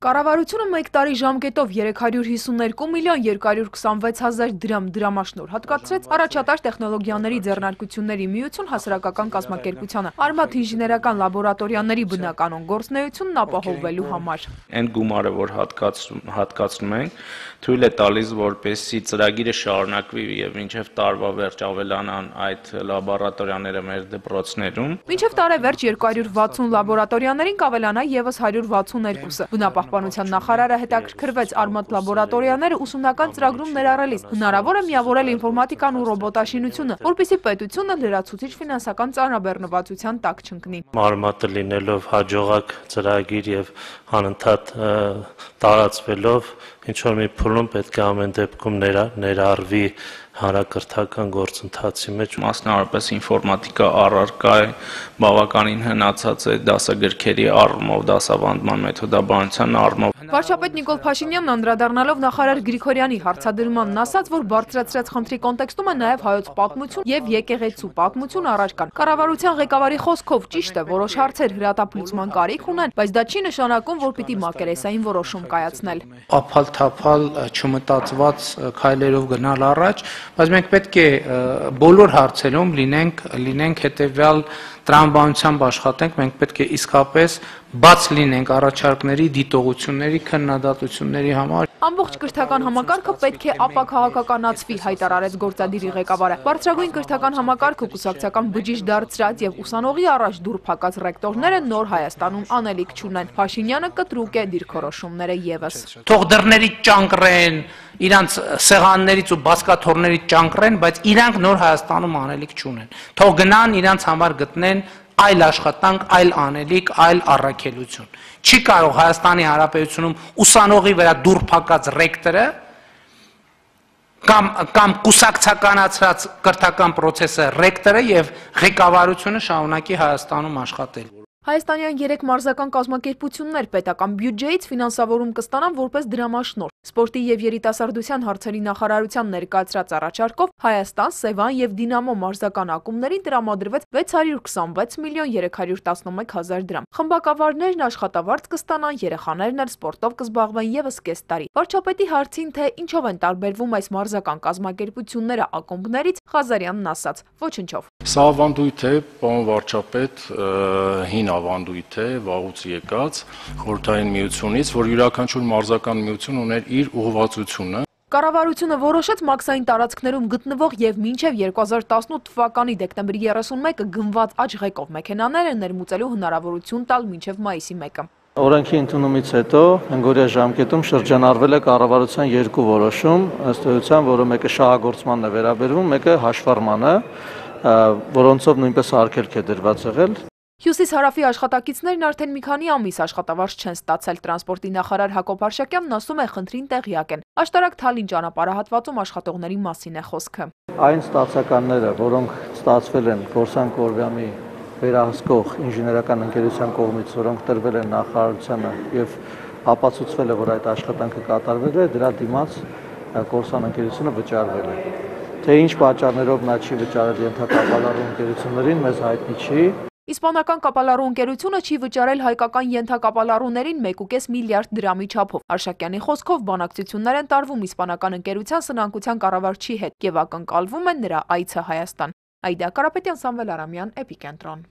Կառավարությունը մեկ տարի ժամկետով 352 միլիոն 226 հազար դրամ դրամաշնոր հատկացրեց առաջատար տեխնոլոգիաների ձեռնարկությունների միություն հասարակական կազմակերպությանը Արմաթ ինժեներական լաբորատորիաների բնականոն գործունեությունն ապահովելու համար։ Այն գումարը, որ հատկացնում ենք, թույլ է տալիս, որպեսզի ծրագիրը շարունակվի եւ մինչեւ տարվա վերջ ավելանան այդ լաբորատորիաները մեր դպրոցներում։ Մինչեւ տարեվերջ 260 լաբորատորիաներին կավելանա եւս 162-ը։ Բնապահպանության նախարարը հետաքրքրվեց Արմաթ լաբորատորիաները ուսումնական ծրագրում ներառելիս հնարավոր է միավորել ինֆորմատիկան ու ռոբոտաշինությունը, որպեսզի պետությունը լրացուցիչ ֆինանսական ծանրաբեռնվածության տակ չընկնի։ Արմաթը լինելով հաջողակ ծրագիր եւ անընդհատ տարածվելով ինչ որ մի փուլում պետք է ամեն դեպքում ներառվի հանրակրթական գործընթացի մեջ, մասնավորապես ինֆորմատիկա առարկա է, բավականին հնացած է դասագրքերի առումով, դասավանդման մեթոդաբանության առումով։ Վարչապետ Նիկոլ Փաշինյանն անդրադառնալով նախարար Գրիգորյանի հարցադրմանն ասաց, որ բարձրացրած խնդրի կոնտեքստում է նաև հայոց պատմություն եւ եկեղեցու պատմություն առաջ կան։ Կառավարության ղեկավարի խոսքով ճիշտ է, որոշ հարցեր հրատապլուծման կարիք ունեն, բայց դա չի նշանակում, որ պիտի մակերեսային որոշում կայացնել։ Ափալ-թափալ չմտածված քայլերով գնալ առաջ, բայց մենք պետք է բոլոր հարցերում լինենք հետեւյալ տրամաբանությամբ աշխատենք, մենք պետք է իսկապես բաց լինենք առաջարկների, դիտողությունների, քննադատությունների համար։ Ամբողջ կրթական համակարգը պետք է ապաքաղաքականացվի, հայտարարեց գործադիրի ղեկավարը։ Բարձրագույն կրթական համակարգը կուսակցական բջիջ դարձրած եւ ուսանողի առաջ դուր փակած ռեկտորները նոր Հայաստանում անելիք չունեն։ Փաշինյանը կտրուկ է դիրքորոշումները եւս։ Թող դռներից ճանկռեն, իրանց սեղաններից ու բազկաթոռներից ճանկռեն, բայց իրանք նոր Հայաստանում անելիք չունեն։ Թող գնան իրանց համար գտնեն այլ աշխատանք, այլ անելիք, այլ առաքելություն։ Չի կարող Հայաստանի Հանրապետությունում ուսանողի վրա դուր փակած ռեկտորը կամ կուսակցականացրած կրթական process-ը ռեկտորը եւ ղեկավարությունը շարունակի Հայաստանում աշխատել։ Հայաստանյան 3 մարզական կազմակերպություններ պետական բյուջեից ֆինանսավորում կստանան որպես դրամաշնոր։ Սպորտի եւ երիտասարդության հարցերի նախարարության ներկայացրած առաջարկով Հայաստան, Սևան եւ Դինամո մարզական ակումբներին տրամադրվեց 626 միլիոն 311 հազար դրամ։ Խմբակավարներն աշխատավարձ կստանան, երեխաներն էլ սպորտով կզբաղվեն եւս կես տարի։ Վարչապետի հարցին, թե ինչով են տարբերվում այս մարզական կազմակերպությունները ակումբներից, Ղազարյանն ասաց. ոչնչով։ Սա ավանդույթ է, պարոն վարչապետ, հին ավանդույթ է, վաղուց եկած խորհրդային միությունից, որ յուրաքանչյուր մարզական միություն ուներ իր ուղղվածությունը։ Կառավարությունը որոշեց մաքսային տարածքներում գտնվող եւ մինչեւ 2018 թվականի դեկտեմբերի 31-ը գնված աճ ղեկով մեքենաները ներմուծելու հնարավորություն տալ մինչեւ մայիսի 1-ը։ Օրենքի ընդունումից հետո հնգօրյա ժամկետում շրջանառվել է կառավարության երկու որոշում, ըստ էության, որը մեկը շահագործմանն է վերաբերվում, մեկը հաշվառմանը, որոնցով նույնպես արգելք է դրված եղել։ Հյուսիս-հարավի աշխատակիցներն արդեն մի քանի ամիս աշխատավարձ չեն ստացել։ Տրանսպորտի նախարար Հակոբ Արշակյանն ասում է, խնդրին տեղյակ են։ Աշտարակ-Թալին ճանապարհահատվածում աշխատողների մասին է խոսքը։ Այն ստացականները, որոնք ստացվել են Գործան Կորվյանի վերահսկող ինժեներական ընկերության կողմից, որոնք տրվել են նախարարությանը եւ ապացուցվել է, որ այդ աշխատանքը կատարվել է, դրա դիմաց Գործան ընկերությունը վճարվել է։ Թե ինչ պատճառներով նա չի վճարել ենթակապալառու ընկերություններին, մեզ հայտնի չի։ Իսպանական կապալառու ընկերությունը չի վճարել հայկական ենթակապալառուներին 1.5 միլիարդ դրամի չափով։ Արշակյանի խոսքով բանակցություններ են տարվում իսպանական ընկերության սնանկության կառավարչի հետ եւ ակնկալվում է նրա այցը Հայաստան։ Այդա Կարապետյան, Սամվել Արամյան, Էպիկենտրոն։